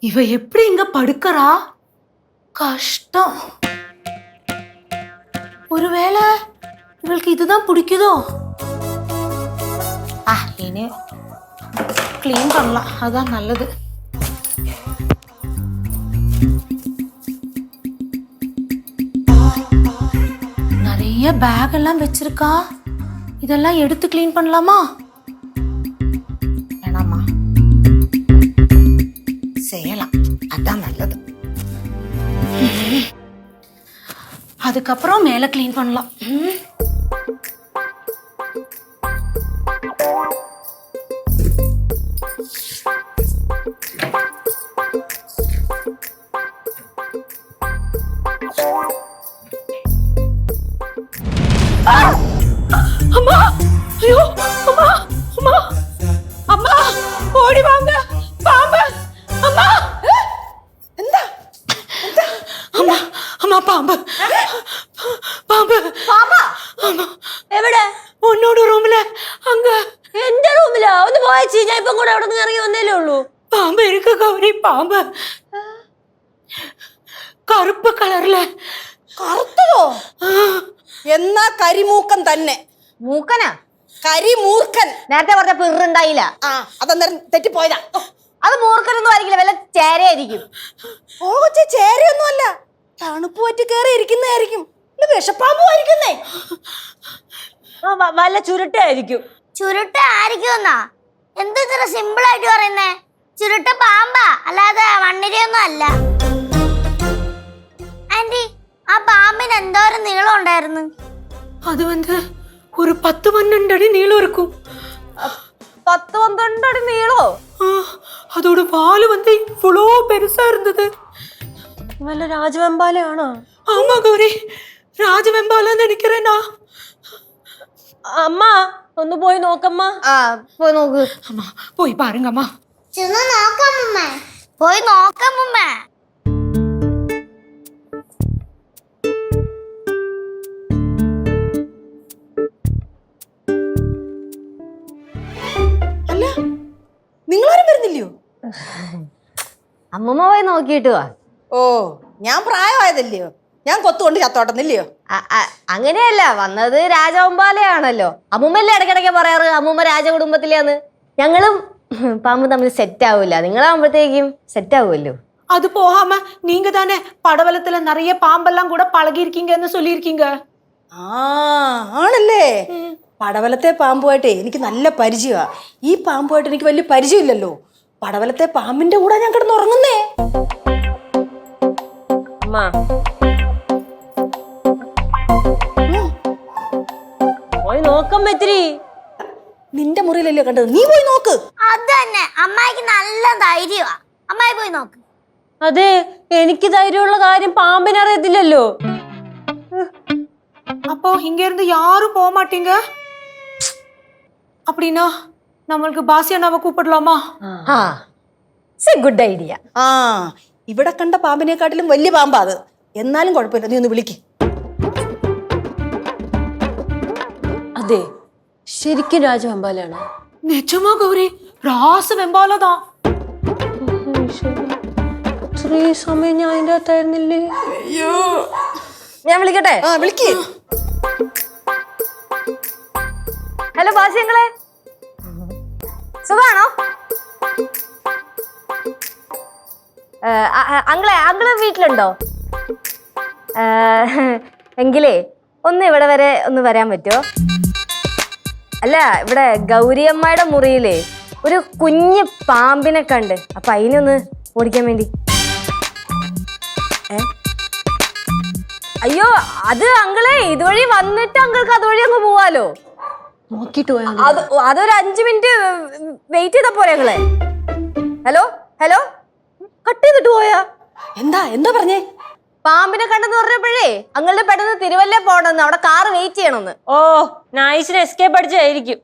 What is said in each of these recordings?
இவ எப்படி இங்க படுக்கறா? கஷ்டம். ஒருவேளை இவளுக்கு இதுதான் பிடிக்குதோ? இனி கிளீன் பண்ணலாம், அதான் நல்லது. நிறைய பேக் எல்லாம் வச்சிருக்கா. இதெல்லாம் எடுத்து கிளீன் பண்ணலாமா? வேணாமா? செய்யலாம், அதான் நல்லது. அதுக்கப்புறம் மேல கிளீன் பண்ணலாம். அம்மா, ஐயோ, அம்மா, அம்மா, அம்மா, ஓடி வாங்க, பாம்பு, அம்மா. എന്താ അമ്മ അമ്മ പാമ്പ് പാമ്പ് പാമ്പാ എവിടെ? ഉന്നോട് റൂമില് അങ്ങ്. എന്റെ റൂമിലാ? ഒന്ന് പോയച്ചി, ഞാൻ ഇപ്പം കൂടെ അവിടെ നിന്ന് ഇറങ്ങി വന്നേലേ ഉള്ളൂ. പാമ്പ് ഇருக்கு ഗൗരി, പാമ്പ് കറുപ്പ് കളറില്. കറുത്തതോ? എന്നാ കരിമൂക്കൻ തന്നെ. മൂക്കനാ? കരിമൂർക്കൻ. നേരത്തെ പറഞ്ഞ പിറുണ്ടായില്ല. അതെന്തായാലും തെറ്റിപ്പോയതാ. അത് മൂർഖനൊന്നും ആയിരിക്കില്ല, വല്ല ചേരയായിരിക്കും. ഓ കൊച്ചേ, ചേരയൊന്നും അല്ല, തണുപ്പ് പറ്റി കയറി ഇരിക്കുന്നതായിരിക്കും. വിഷപ്പാമ്പുമായിരിക്കുന്നേ. വല്ല ചുരുട്ടായിരിക്കും. ചുരുട്ട ആയിരിക്കുമെന്നാ? എന്ത് ഇത്ര സിമ്പിൾ ആയിട്ട് പറയുന്നേ? ചുരുട്ട പാമ്പാ, അല്ലാതെ വണ്ണിരയൊന്നും അല്ല. ആന്റി, ആ പാമ്പിന് എന്തോരം നീളം ഉണ്ടായിരുന്നു? அது வந்து ஒரு 10-12 அடி நீளம் இருக்கும். 10-12 அடி நீளோ? அதோட வால் வந்து இவ்வளோ பெருசா இருந்தது. വല്ല രാജവെമ്പാലയാണോ? ஆமா கௌரி, ராஜவெம்பாலன்னு நினைக்கிறேனா. അമ്മ ഒന്ന് പോയി നോക്കമ്മ. പോയി നോക്ക്. அம்மா போய் பாருங்க அம்மா. ചെന്ന് നോക്കാം മുമ്മ, പോയി നോക്കാം മുമ്മ. അല്ല, നിങ്ങളാരും വരുന്നില്ലയോ? അമ്മമ്മ പോയി നോക്കിയിട്ട് വാ. ഓ, ഞാൻ പ്രായമായതല്ലയോ, ഞാൻ കൊത്തുകൊണ്ട് ചത്തോട്ടെന്നില്ലയോ? അങ്ങനെയല്ല, വന്നത് രാജവെമ്പാലയാണല്ലോ. അമ്മൂമ്മല്ലേ ഇടയ്ക്കിടയ്ക്ക് പറയാറ് അമ്മൂമ്മ രാജകുടുംബത്തിലാന്ന്. ഞങ്ങളും പാമ്പ് തമ്മിൽ സെറ്റ് ആവില്ല, നിങ്ങളാകുമ്പോഴത്തേക്കും സെറ്റ് ആവുമല്ലോ. அது போகாம நீங்க தானே படவலத்துல நிறைய பாம்பெல்லாம் கூட பழகி இருக்கீங்கன்னு சொல்லியிருக்கீங்க. ആണല്ലേ? പടവലത്തെ പാമ്പുമായിട്ട് എനിക്ക് നല്ല പരിചയമാണ്. ഈ പാമ്പുമായിട്ട് എനിക്ക് വലിയ പരിചയമില്ലല്ലോ. പടവലത്തെ പാമ്പിന്റെ കൂടെ ഞാൻ കിടന്ന് ഉറങ്ങുന്നേ. പോയി നോക്കാൻ പറ്റി. നിന്റെ മുറിയിലല്ലേ കണ്ടത്, നീ പോയി നോക്ക്. അത് തന്നെ, അമ്മായിക്ക് നല്ല ധൈര്യമാ, അമ്മായി പോയി നോക്ക്. അതെ, എനിക്ക് ധൈര്യമുള്ള കാര്യം പാമ്പിനറിയത്തില്ലല്ലോ. அப்போ இங்க இருந்து யாரும் போக மாட்டீங்க அப்படின்னா நம்மளுக்கு பாசியானாவை கூப்பிடலாமா? Good idea. ഇവിടെ കണ്ട പാമ്പിനെക്കാട്ടിലും വലിയ പാമ്പാ അത്. എന്നാലും കുഴപ്പമില്ല, നീ ഒന്ന് വിളിക്ക്. അതെ, ശരിക്കും രാജവെമ്പാലാണ്. நிஜமா கௌரி, ராசவெம்பாலதான். ഇത്രയും സമയം ഞാൻ അതിൻ്റെ അകത്തായിരുന്നില്ലേ? അയ്യോ, ഞാൻ വിളിക്കട്ടെ? വിളിക്ക്. ഹലോ ബാസ്യങ്ങളെ, സുഖാണോ? അങ്കിള് വീട്ടിലുണ്ടോ? എങ്കിലേ ഒന്ന് ഇവിടെ വരെ ഒന്ന് വരാൻ പറ്റുമോ? അല്ല, ഇവിടെ ഗൗരിയമ്മയുടെ മുറിയിലേ ഒരു കുഞ്ഞ് പാമ്പിനെ കണ്ട്, അപ്പൊ അതിനൊന്ന് ഓടിക്കാൻ വേണ്ടി. അയ്യോ, അത് അങ്കിളെ ഇതുവഴി വന്നിട്ട് അങ്കിൾക്ക് അതുവഴി അങ്ങ് പോവാലോ. നോക്കിട്ട് പോയാ അതൊരു 5 മിനിറ്റ് വെയിറ്റ് ചെയ്താ പോരെ അങ്ങളെ? ഹലോ ഹലോ, കട്ട് ചെയ്തിട്ട് പോയാ? എന്താ പറഞ്ഞേ? പാമ്പിനെ കണ്ടെന്ന് പറഞ്ഞപ്പോഴേ അങ്ങളുടെ പെട്ടെന്ന് തിരുവല്ല പോണെന്ന്, അവിടെ കാറ് വെയിറ്റ് ചെയ്യണമെന്ന്. ഓ, നൈസിന് എസ്കേപ്പ് അടിച്ചായിരിക്കും.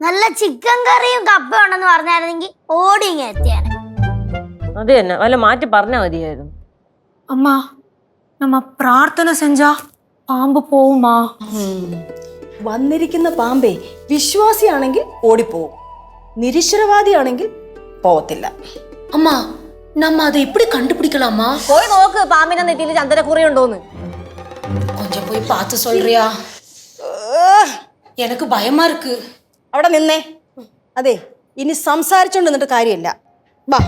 നല്ല ചിക്കൻ കറിയും കപ്പയും ഉണ്ടെന്ന് പറഞ്ഞായിരുന്നെങ്കിൽ ഓടി ഇങ്ങനെ എത്തിയാണ്. അത് തന്നെ, വല്ല മാറ്റി പറഞ്ഞാ മതിയായിരുന്നു. அம்மா, நம்ம பிரார்த்தனை செஞ்சா பாம்பு போகுமா? വന്നിരിക്കുന്ന പാമ്പേ വിശ്വാസിയാണെങ്കിൽ ഓടിപ്പോവും, നിരീശ്വരവാദിയാണെങ്കിൽ പോവത്തില്ല. அம்மா, நம்ம அதை எப்படி கண்டுபிடிக்கலாமா? പോയി നോക്ക് പാമ്പിന്റെ നെറ്റിയിൽ ചന്ദനക്കുറി ഉണ്ടോന്ന്. கொஞ்சம் போய் பார்த்து சொல்றியா? எனக்கு பயமா இருக்கு. അവിടെ നിന്നേ. അതെ, ഇനി സംസാരിച്ചോണ്ട് നിന്നിട്ട് കാര്യമില്ല. വാ.